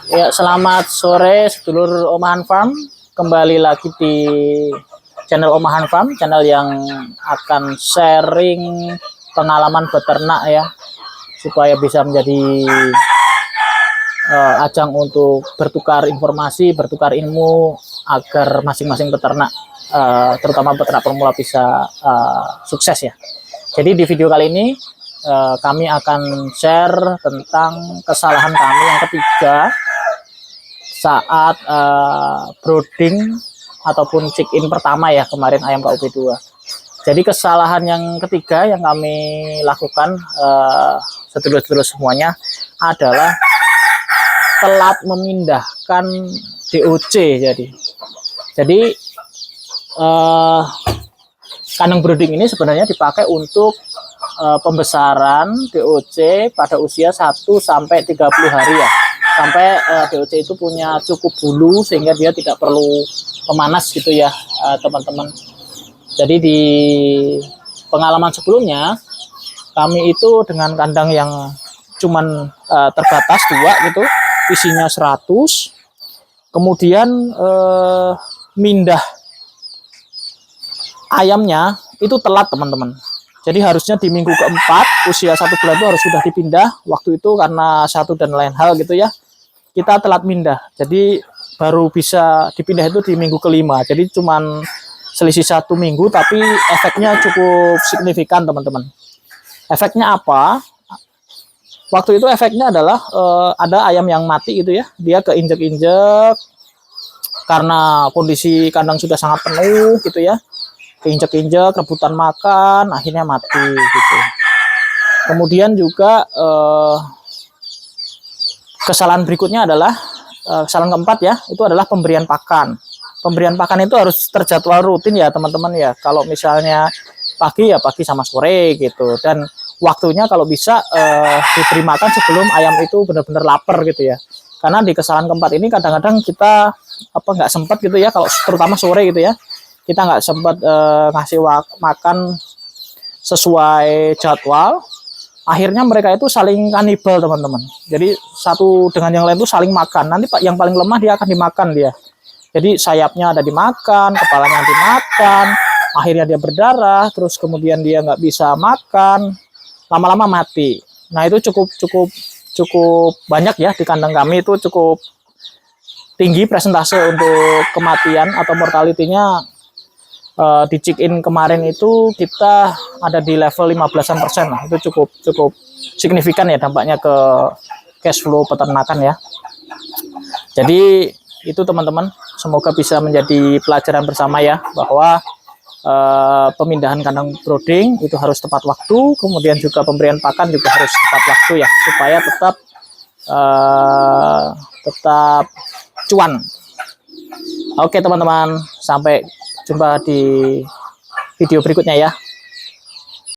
Ya, selamat sore sedulur Omahan Farm. Kembali lagi di channel Omahan Farm, channel yang akan sharing pengalaman beternak ya, supaya bisa menjadi ajang untuk bertukar informasi, bertukar ilmu agar masing-masing peternak, terutama peternak pemula bisa sukses ya. Jadi di video kali ini kami akan share tentang kesalahan kami yang ketiga saat brooding ataupun check-in pertama ya kemarin ayam KUP2. Jadi kesalahan yang ketiga yang kami lakukan sedulur-sedulur semuanya adalah telat memindahkan DOC. Jadi kandang brooding ini sebenarnya dipakai untuk pembesaran DOC pada usia 1 sampai 30 hari ya. Sampai DOC itu punya cukup bulu sehingga dia tidak perlu memanas gitu ya, teman-teman. Jadi di pengalaman sebelumnya kami itu dengan kandang yang cuman terbatas 2 gitu, isinya 100. Kemudian mindah ayamnya itu telat, teman-teman. Jadi harusnya di minggu keempat, usia 1 bulan itu harus sudah dipindah. Waktu itu karena satu dan lain hal gitu ya, kita telat pindah. Jadi baru bisa dipindah itu di minggu kelima. Jadi cuman selisih 1 minggu, tapi efeknya cukup signifikan, teman-teman. Efeknya apa? Waktu itu efeknya adalah ada ayam yang mati gitu ya. Dia keinjek-injek karena kondisi kandang sudah sangat penuh gitu ya. Keinjek-injek, rebutan makan, akhirnya mati gitu. Kemudian juga kesalahan berikutnya adalah kesalahan keempat ya, itu adalah pemberian pakan. Pemberian pakan itu harus terjadwal rutin ya teman-teman ya. Kalau misalnya pagi ya pagi sama sore gitu, dan waktunya kalau bisa diberi makan sebelum ayam itu benar-benar lapar gitu ya. Karena di kesalahan keempat ini kadang-kadang kita nggak sempat gitu ya, kalau terutama sore gitu ya, kita nggak sempat ngasih makan sesuai jadwal. Akhirnya mereka itu saling kanibal, teman-teman. Jadi satu dengan yang lain itu saling makan. Nanti Pak yang paling lemah dia akan dimakan dia. Jadi sayapnya ada dimakan, kepalanya dimakan, akhirnya dia berdarah, terus kemudian dia nggak bisa makan, lama-lama mati. Nah itu cukup banyak ya di kandang kami, itu cukup tinggi persentase untuk kematian atau mortality-nya. Di check-in kemarin itu kita ada di level 15% lah. Itu cukup signifikan ya dampaknya ke cash flow peternakan ya. Jadi itu teman-teman, semoga bisa menjadi pelajaran bersama ya, bahwa pemindahan kandang brooding itu harus tepat waktu, kemudian juga pemberian pakan juga harus tepat waktu ya, supaya tetap cuan. Oke teman-teman, sampai jumpa di video berikutnya ya.